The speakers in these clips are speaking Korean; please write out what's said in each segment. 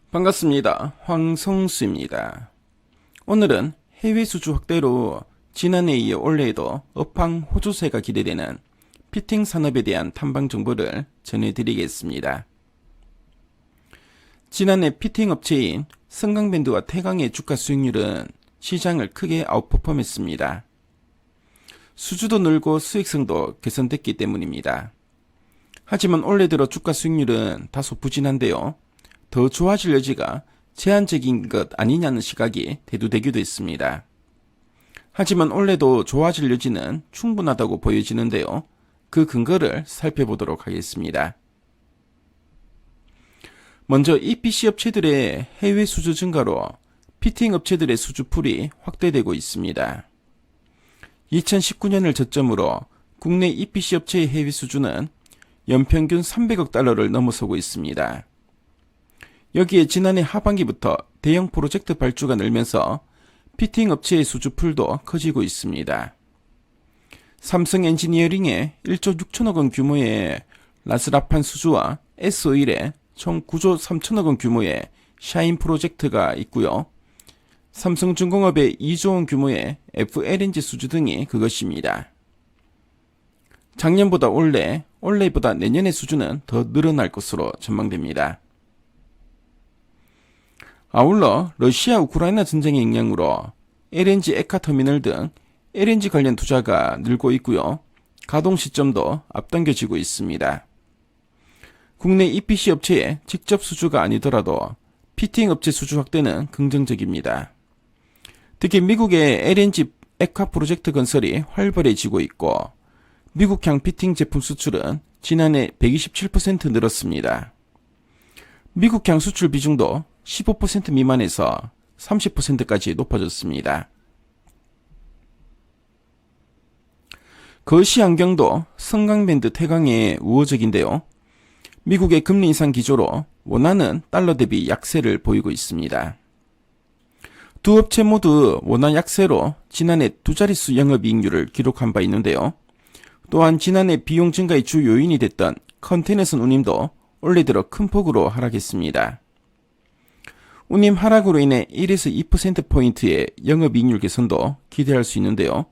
반갑습니다. 황성수입니다. 오늘은 해외 수주 확대로 지난해에 이어 올해에도 업황 호조세가 기대되는 피팅 산업에 대한 탐방 정보를 전해드리겠습니다. 지난해 피팅 업체인 성강밴드와 태광의 주가 수익률은 시장을 크게 아웃퍼폼했습니다. 수주도 늘고 수익성도 개선됐기 때문입니다. 하지만 올해 들어 주가 수익률은 다소 부진한데요. 더 좋아질 여지가 제한적인 것 아니냐는 시각이 대두되기도 했습니다. 하지만 올해도 좋아질 여지는 충분하다고 보여지는데요. 그 근거를 살펴보도록 하겠습니다. 먼저 EPC 업체들의 해외 수주 증가로 피팅 업체들의 수주풀이 확대되고 있습니다. 2019년을 저점으로 국내 EPC 업체의 해외 수주는 연평균 300억 달러를 넘어서고 있습니다. 여기에 지난해 하반기부터 대형 프로젝트 발주가 늘면서 피팅 업체의 수주풀도 커지고 있습니다. 삼성 엔지니어링의 1조 6천억 원 규모의 라스라판 수주와 S-오일의 총 9조 3천억 원 규모의 샤인 프로젝트가 있고요. 삼성중공업의 2조 원 규모의 FLNG 수주 등이 그것입니다. 작년보다 올해보다 내년의 수주는 더 늘어날 것으로 전망됩니다. 아울러 러시아 우크라이나 전쟁의 영향으로 LNG 액화터미널 등 LNG 관련 투자가 늘고 있고요. 가동 시점도 앞당겨지고 있습니다. 국내 EPC 업체의 직접 수주가 아니더라도 피팅 업체 수주 확대는 긍정적입니다. 특히 미국의 LNG 액화 프로젝트 건설이 활발해지고 있고 미국향 피팅 제품 수출은 지난해 127% 늘었습니다. 미국향 수출 비중도 15% 미만에서 30%까지 높아졌습니다. 거시안경도 성강밴드 태광의 우호적인데요. 미국의 금리 인상 기조로 원화는 달러 대비 약세를 보이고 있습니다. 두 업체 모두 원화 약세로 지난해 두 자릿수 영업이익률을 기록한 바 있는데요. 또한 지난해 비용 증가의 주 요인이 됐던 컨테이너선 운임도 올해 들어 큰 폭으로 하락했습니다. 운임 하락으로 인해 1에서 2%포인트의 영업이익률 개선도 기대할 수 있는데요.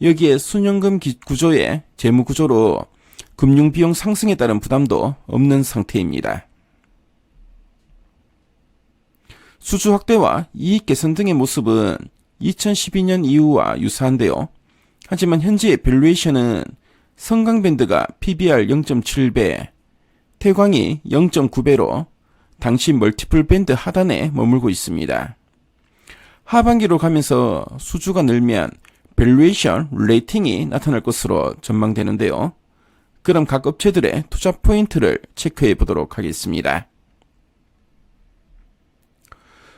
여기에 순연금 구조의 재무 구조로 금융비용 상승에 따른 부담도 없는 상태입니다. 수주 확대와 이익 개선 등의 모습은 2012년 이후와 유사한데요. 하지만 현재의 밸류에이션은 성강밴드가 PBR 0.7배, 태광이 0.9배로 당시 멀티플 밴드 하단에 머물고 있습니다. 하반기로 가면서 수주가 늘면 밸류에이션 레이팅이 나타날 것으로 전망되는데요. 그럼 각 업체들의 투자 포인트를 체크해 보도록 하겠습니다.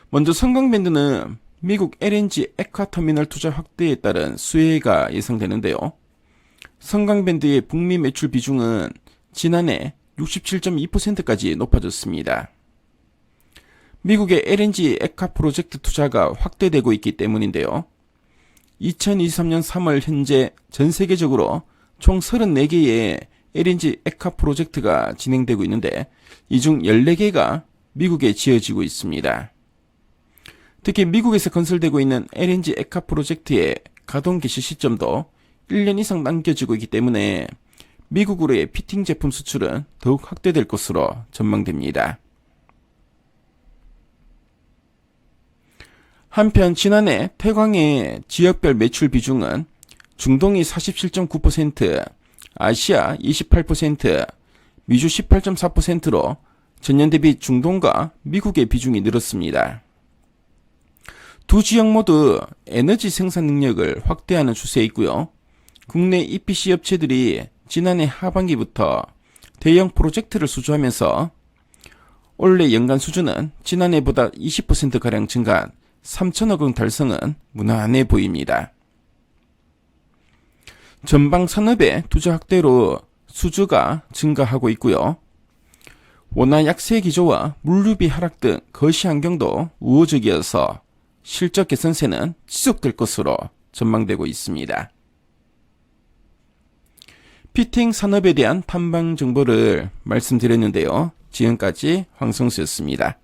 먼저 성강밴드는 미국 LNG 액화터미널 투자 확대에 따른 수혜가 예상되는데요. 성강밴드의 북미 매출 비중은 지난해 67.2%까지 높아졌습니다. 미국의 LNG 액화 프로젝트 투자가 확대되고 있기 때문인데요. 2023년 3월 현재 전 세계적으로 총 34개의 LNG 액화 프로젝트가 진행되고 있는데 이 중 14개가 미국에 지어지고 있습니다. 특히 미국에서 건설되고 있는 LNG 액화 프로젝트의 가동 개시 시점도 1년 이상 남겨지고 있기 때문에 미국으로의 피팅 제품 수출은 더욱 확대될 것으로 전망됩니다. 한편 지난해 태광의 지역별 매출 비중은 중동이 47.9%, 아시아 28%, 미주 18.4%로 전년 대비 중동과 미국의 비중이 늘었습니다. 두 지역 모두 에너지 생산 능력을 확대하는 추세에 있고요. 국내 EPC 업체들이 지난해 하반기부터 대형 프로젝트를 수주하면서 올해 연간 수주는 지난해보다 20%가량 증가한 3천억 원 달성은 무난해 보입니다. 전방 산업의 투자 확대로 수주가 증가하고 있고요. 원화 약세 기조와 물류비 하락 등 거시 환경도 우호적이어서 실적 개선세는 지속될 것으로 전망되고 있습니다. 피팅 산업에 대한 탐방 정보를 말씀드렸는데요. 지금까지 황성수였습니다.